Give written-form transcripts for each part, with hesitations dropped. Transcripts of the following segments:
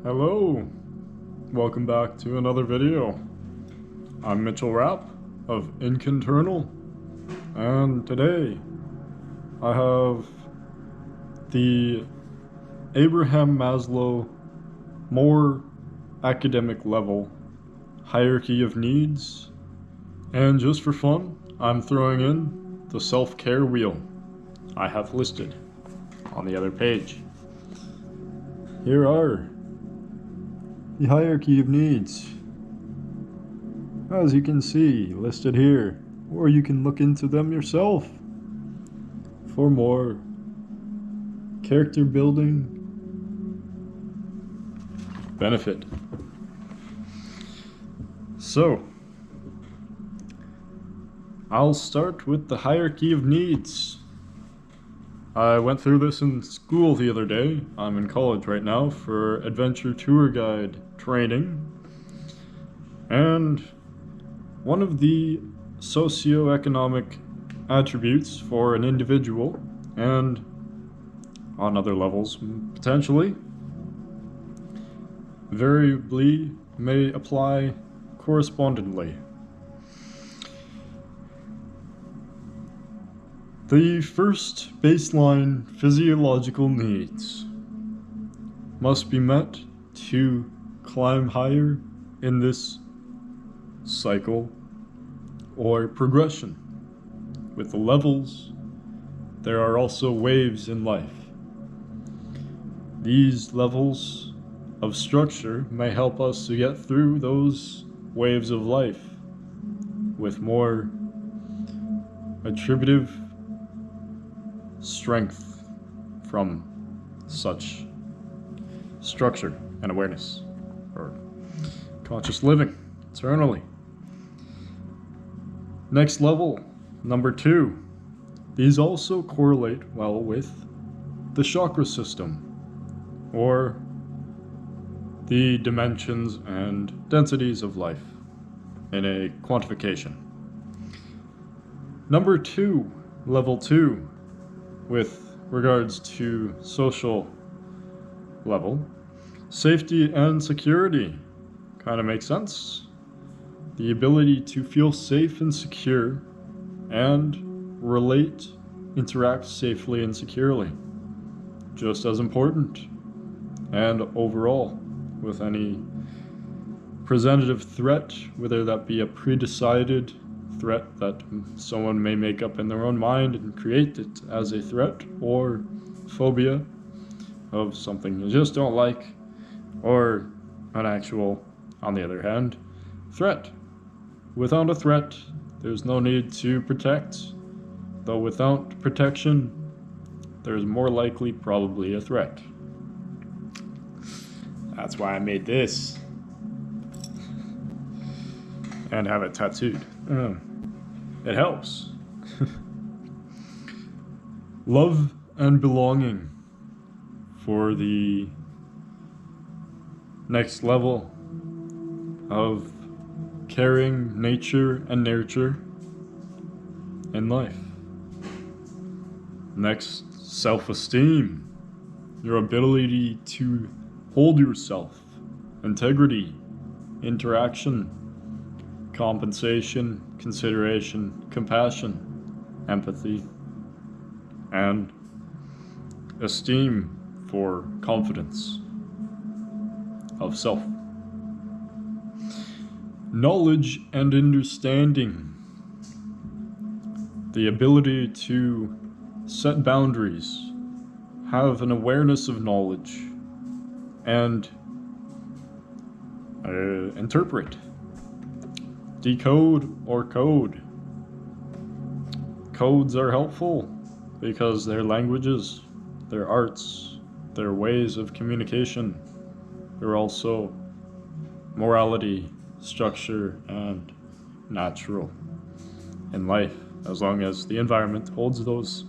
Hello, welcome back to another video. I'm Mitchell Rapp of Inkinternal, and today I have the Abraham Maslow more academic level hierarchy of needs, and just for fun, I'm throwing in the self-care wheel I have listed on the other page. Here are the hierarchy of needs, as you can see listed here, or you can look into them yourself for more character building benefit. So, I'll start with the hierarchy of needs. I went through this in school the other day. I'm in college right now for adventure tour guide training. And one of the socioeconomic attributes for an individual, and on other levels potentially, variably may apply correspondingly. The first baseline physiological needs must be met to climb higher in this cycle or progression. With the levels, there are also waves in life. These levels of structure may help us to get through those waves of life with more attributive strength from such structure and awareness, or conscious living eternally. Next level, number 2. These also correlate well with the chakra system, or the dimensions and densities of life in a quantification. Number 2, level 2, with regards to social level, safety and security kind of makes sense. The ability to feel safe and secure and relate, interact safely and securely, just as important. And overall, with any presentative threat, whether that be a predecided threat that someone may make up in their own mind and create it as a threat, or phobia of something you just don't like, or an actual, on the other hand, threat. Without a threat, there's no need to protect, though without protection, there's more likely probably a threat. That's why I made this and have it tattooed. It helps. Love and belonging for the next level of caring nature and nurture in life. Next, self-esteem, your ability to hold yourself, integrity, interaction, compensation, consideration, compassion, empathy, and esteem for confidence of self. Knowledge and understanding, the ability to set boundaries, have an awareness of knowledge, and interpret, decode, or code. Codes are helpful because they're languages, they're arts, they're ways of communication. They're also morality, structure, and natural in life, as long as the environment holds those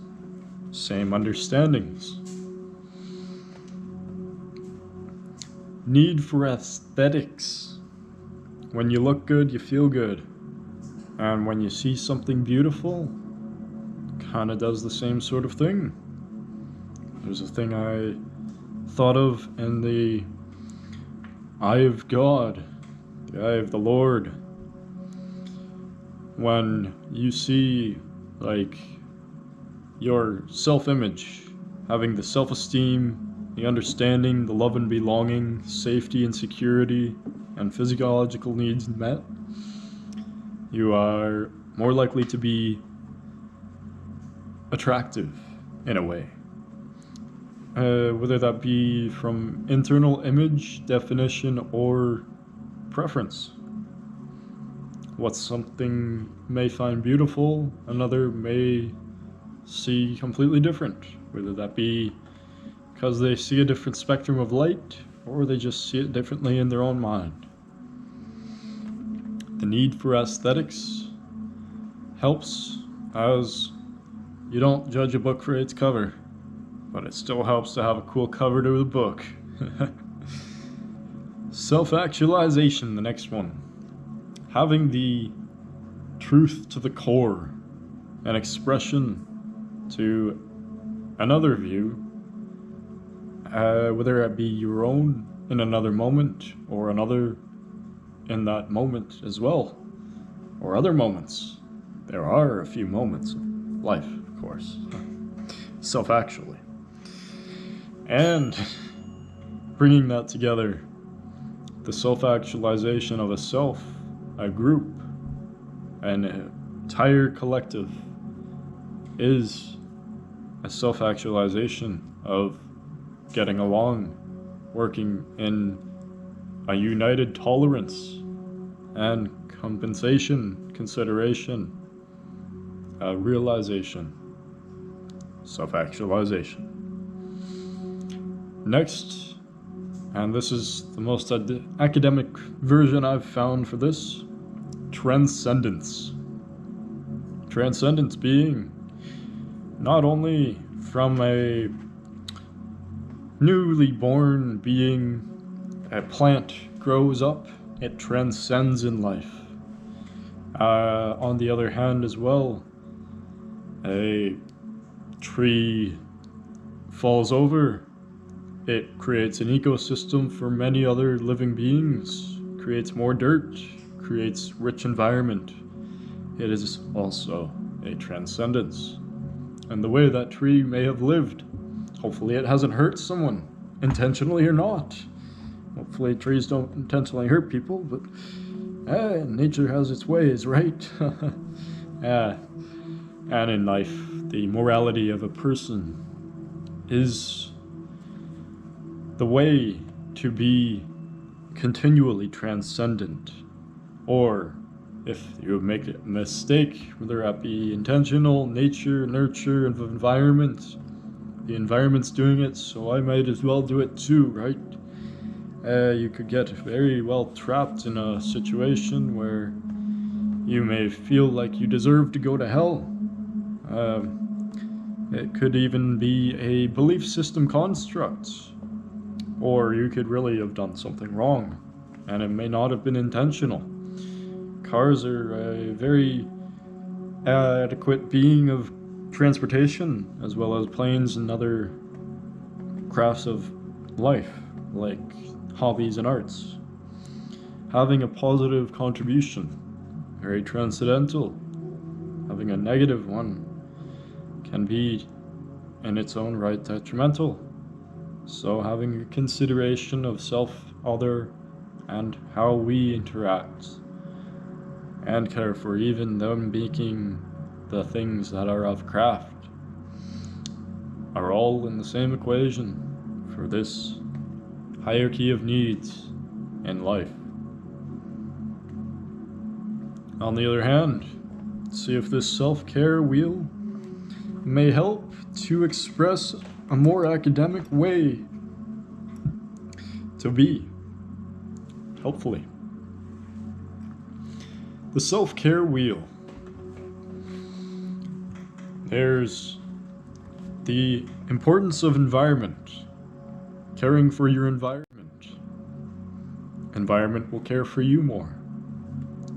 same understandings. Need for aesthetics. When you look good, you feel good. And when you see something beautiful, kinda does the same sort of thing. There's a thing I thought of in the eye of God, the eye of the Lord. When you see, like, your self-image, having the self-esteem, the understanding, the love and belonging, safety and security, and physiological needs met, you are more likely to be attractive in a way. Whether that be from internal image, definition, or preference. What something may find beautiful, another may see completely different. Whether that be because they see a different spectrum of light, or they just see it differently in their own mind. The need for aesthetics helps, as you don't judge a book for its cover, but it still helps to have a cool cover to the book. Self-actualization, the next one. Having the truth to the core, an expression to another view, whether it be your own in another moment, or another in that moment as well, or other moments. There are a few moments of life, of course. Self-actually. And bringing that together, the self-actualization of a self, a group, an entire collective is a self-actualization of getting along, working in a united tolerance and compensation, consideration, realization, self-actualization. Next, and this is the most academic version I've found for this, transcendence. Transcendence being not only from a newly born being, a plant grows up, it transcends in life. On the other hand as well, a tree falls over, it creates an ecosystem for many other living beings, creates more dirt, creates rich environment. It is also a transcendence. And the way that tree may have lived, hopefully it hasn't hurt someone, intentionally or not. Hopefully trees don't intentionally hurt people, but nature has its ways, right? And in life, the morality of a person is the way to be continually transcendent. Or if you make a mistake, whether that be intentional, nature, nurture, and environment, the environment's doing it, so I might as well do it too, right? You could get very well trapped in a situation where you may feel like you deserve to go to hell. It could even be a belief system construct, or you could really have done something wrong, and it may not have been intentional. Cars are a very adequate being of transportation, as well as planes and other crafts of life, like hobbies and arts. Having a positive contribution, very transcendental. Having a negative one can be in its own right detrimental. So having a consideration of self, other, and how we interact and care for even them making the things that are of craft are all in the same equation for this hierarchy of needs in life. On the other hand, see if this self-care wheel may help to express a more academic way to be, hopefully. The self-care wheel. There's the importance of environment, caring for your environment. Environment will care for you more.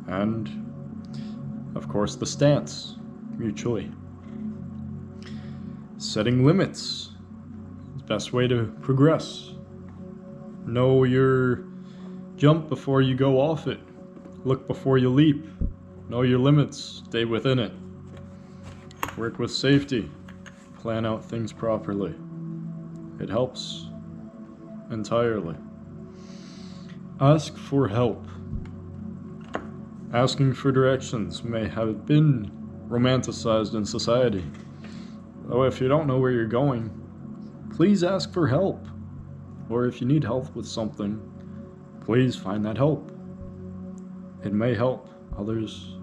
And, of course, the stance, mutually. Setting limits, the best way to progress. Know your Jump before you go off it. Look before you leap. Know your limits. Stay within it. Work with safety. Plan out things properly. It helps entirely. Ask for help. Asking for directions may have been romanticized in society. Though if you don't know where you're going, please ask for help. Or if you need help with something, please find that help. It may help others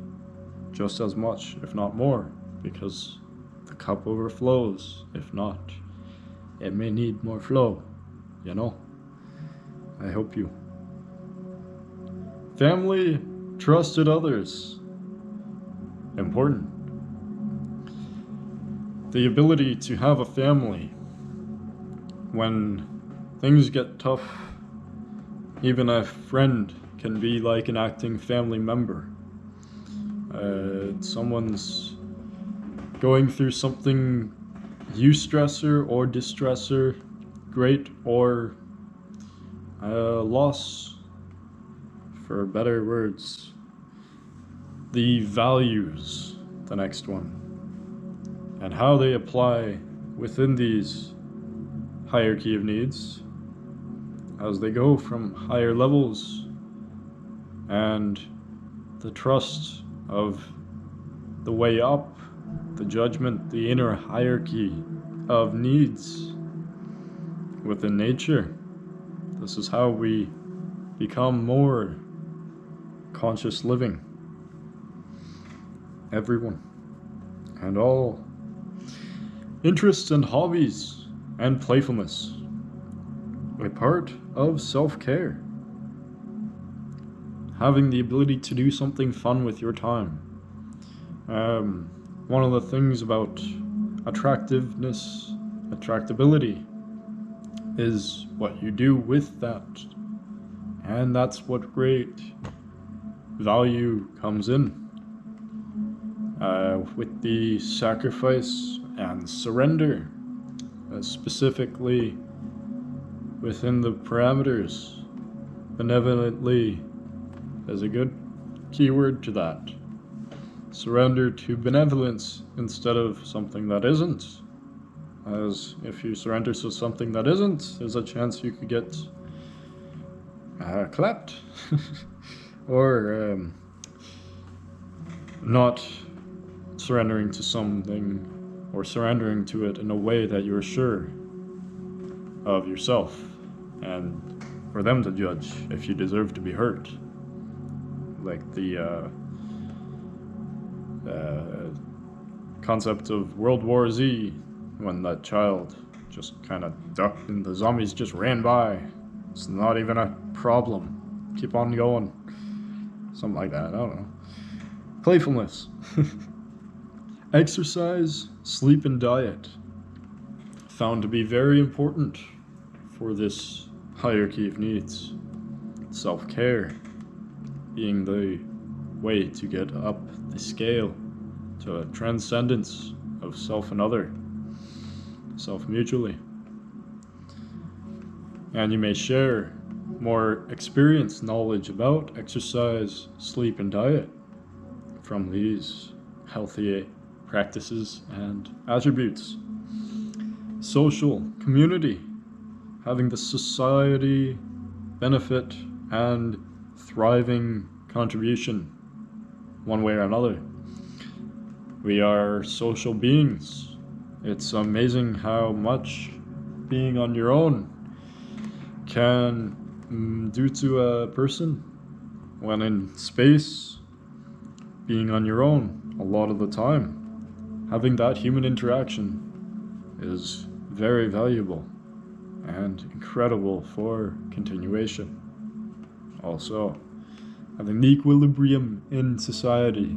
just as much, if not more, because the cup overflows. If not, it may need more flow, you know? I hope you. Family, trusted others. Important. The ability to have a family when things get tough. Even a friend can be like an acting family member. Someone's going through something eustressor or distressor, great or loss, for better words. The values, the next one, and how they apply within these hierarchy of needs as they go from higher levels, and the trust of the way up, the judgment, the inner hierarchy of needs within nature. This is how we become more conscious living. Everyone and all. Interests and hobbies and playfulness. A part of self-care. Having the ability to do something fun with your time. One of the things about attractability, is what you do with that. And that's what great value comes in. With the sacrifice and surrender, specifically within the parameters. Benevolently is a good keyword to that. Surrender to benevolence instead of something that isn't. As if you surrender to something that isn't, there's a chance you could get clapped. Or not surrendering to something, or surrendering to it in a way that you're sure of yourself, and for them to judge if you deserve to be hurt. Like the concept of World War Z, when that child just kind of ducked and the zombies just ran by. It's not even a problem. Keep on going. Something like that, I don't know. Playfulness. Exercise, sleep, and diet. Found to be very important for this hierarchy of needs. Self-care being the way to get up the scale to a transcendence of self and other, self-mutually. And you may share more experience, knowledge about exercise, sleep, and diet from these healthy practices and attributes. Social, community, having the society benefit and thriving contribution one way or another. We are social beings. It's amazing how much being on your own can do to a person when in space. Being on your own a lot of the time, having that human interaction is very valuable and incredible for continuation. Also, having the equilibrium in society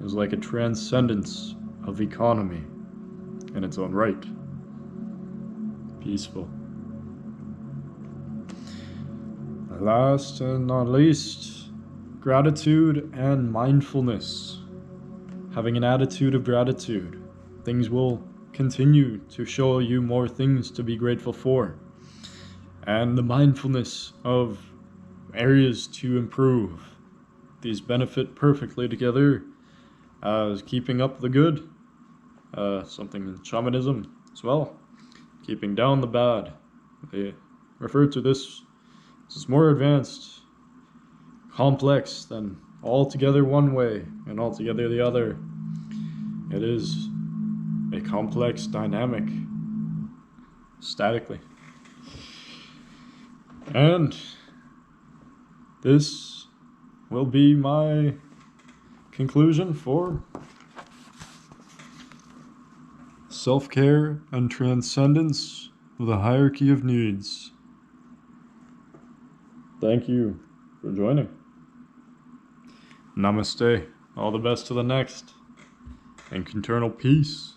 is like a transcendence of economy in its own right. Peaceful. Last and not least, gratitude and mindfulness. Having an attitude of gratitude, things will continue to show you more things to be grateful for. And the mindfulness of areas to improve. These benefit perfectly together as keeping up the good, something in shamanism as well, keeping down the bad. They refer to this as more advanced, complex than altogether one way and altogether the other. It is a complex dynamic, statically. And this will be my conclusion for self-care and transcendence of the hierarchy of needs. Thank you for joining. Namaste. All the best to the next. And internal peace.